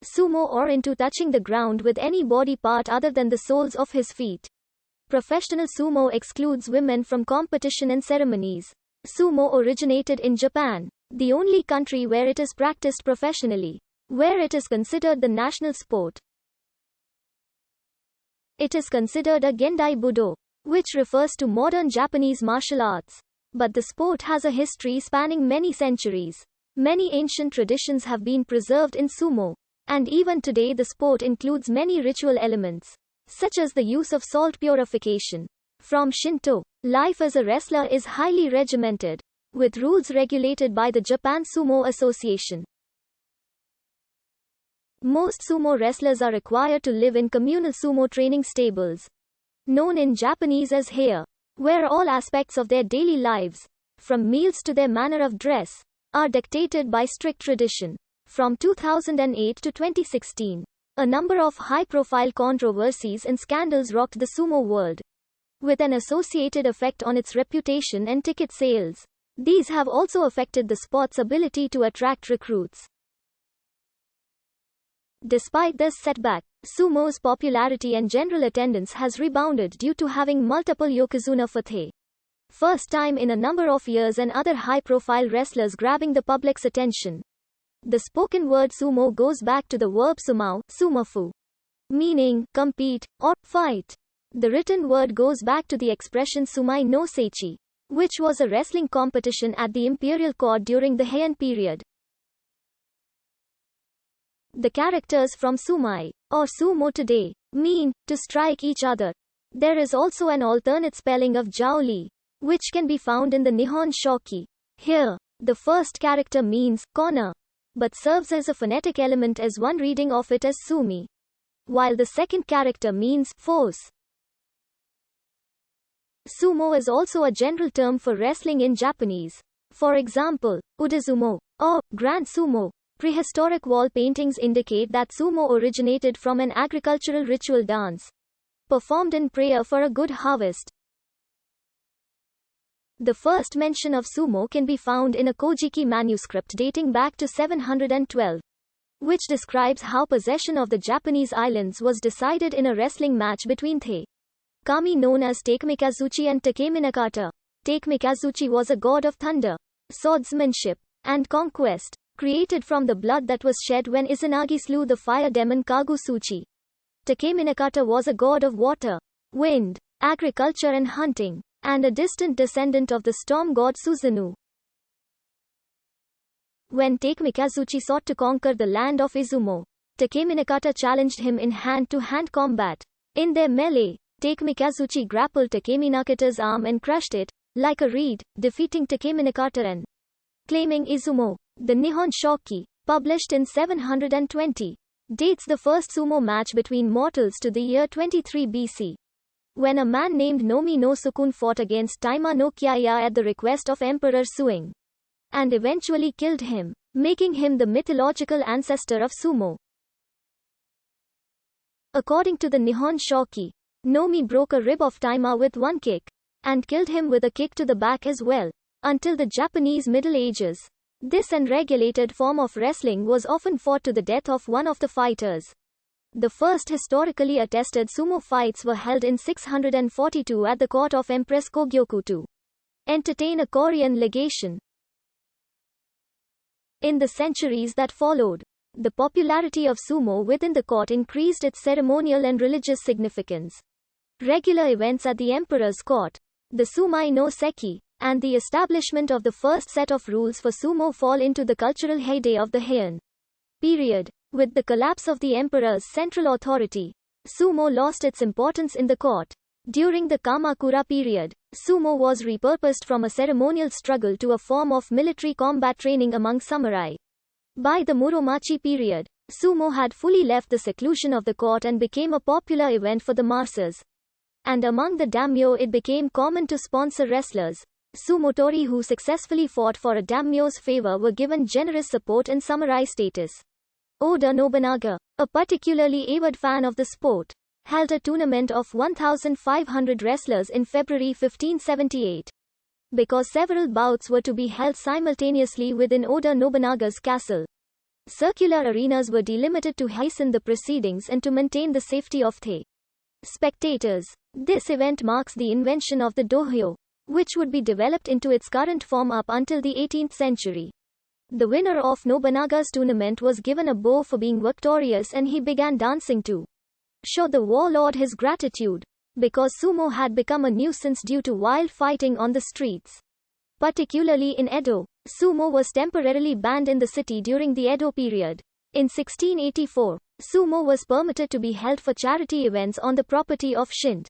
sumo or into touching the ground with any body part other than the soles of his feet. Professional sumo excludes women from competition and ceremonies. Sumo originated in Japan, the only country where it is practiced professionally, where it is considered the national sport. It is considered a Gendai Budo, which refers to modern Japanese martial arts. But the sport has a history spanning many centuries. Many ancient traditions have been preserved in sumo, and even today the sport includes many ritual elements, such as the use of salt purification. From Shinto, life as a wrestler is highly regimented, with rules regulated by the Japan Sumo Association. Most sumo wrestlers are required to live in communal sumo training stables, known in Japanese as haya, where all aspects of their daily lives, from meals to their manner of dress, are dictated by strict tradition. From 2008 to 2016, a number of high-profile controversies and scandals rocked the sumo world, with an associated effect on its reputation and ticket sales. These have also affected the sport's ability to attract recruits. Despite this setback, sumo's popularity and general attendance has rebounded due to having multiple yokozuna for the first time in a number of years and other high-profile wrestlers grabbing the public's attention. The spoken word sumo goes back to the verb sumao, sumafu, meaning compete or fight. The written word goes back to the expression sumai no seichi, which was a wrestling competition at the imperial court during the Heian period. The characters from sumai, or sumo today, mean to strike each other. There is also an alternate spelling of jaoli, which can be found in the Nihon Shoki. Here, the first character means corner, but serves as a phonetic element as one reading of it as sumi, while the second character means force. Sumo is also a general term for wrestling in Japanese. For example, udazumo, or grand sumo. Prehistoric wall paintings indicate that sumo originated from an agricultural ritual dance, performed in prayer for a good harvest. The first mention of sumo can be found in a Kojiki manuscript dating back to 712, which describes how possession of the Japanese islands was decided in a wrestling match between the kami known as Takemikazuchi and Takeminakata. Takemikazuchi was a god of thunder, swordsmanship, and conquest, created from the blood that was shed when Izanagi slew the fire demon Kagusuchi. Takeminakata was a god of water, wind, agriculture and hunting, and a distant descendant of the storm god Susanoo. When Takemikazuchi sought to conquer the land of Izumo, Takeminakata challenged him in hand-to-hand combat. In their melee, Takemikazuchi grappled Takeminakata's arm and crushed it, like a reed, defeating Takeminakata and claiming Izumo. The Nihon Shoki, published in 720, dates the first sumo match between mortals to the year 23 BC, when a man named Nomi no Sukun fought against Taima no Kyaya at the request of Emperor Suing, and eventually killed him, making him the mythological ancestor of sumo. According to the Nihon Shoki, Nomi broke a rib of Taima with one kick, and killed him with a kick to the back as well. Until the Japanese Middle Ages, this unregulated form of wrestling was often fought to the death of one of the fighters. The first historically attested sumo fights were held in 642 at the court of Empress Kogyoku to entertain a Korean legation. In the centuries that followed, the popularity of sumo within the court increased its ceremonial and religious significance. Regular events at the emperor's court, the Sumai no Seki, and the establishment of the first set of rules for sumo fall into the cultural heyday of the Heian period. With the collapse of the emperor's central authority, sumo lost its importance in the court. During the Kamakura period, sumo was repurposed from a ceremonial struggle to a form of military combat training among samurai. By the Muromachi period, sumo had fully left the seclusion of the court and became a popular event for the masses. And among the daimyo it became common to sponsor wrestlers. Sumotori who successfully fought for a daimyo's favor were given generous support and samurai status. Oda Nobunaga, a particularly avid fan of the sport, held a tournament of 1,500 wrestlers in February 1578. Because several bouts were to be held simultaneously within Oda Nobunaga's castle, Circular arenas were delimited to hasten the proceedings and to maintain the safety of the spectators. This event marks the invention of the dohyo, which would be developed into its current form up until the 18th century. The winner of Nobunaga's tournament was given a bow for being victorious, and he began dancing to show the warlord his gratitude. Because sumo had become a nuisance due to wild fighting on the streets, particularly in Edo, sumo was temporarily banned in the city during the Edo period. In 1684, sumo was permitted to be held for charity events on the property of Shind.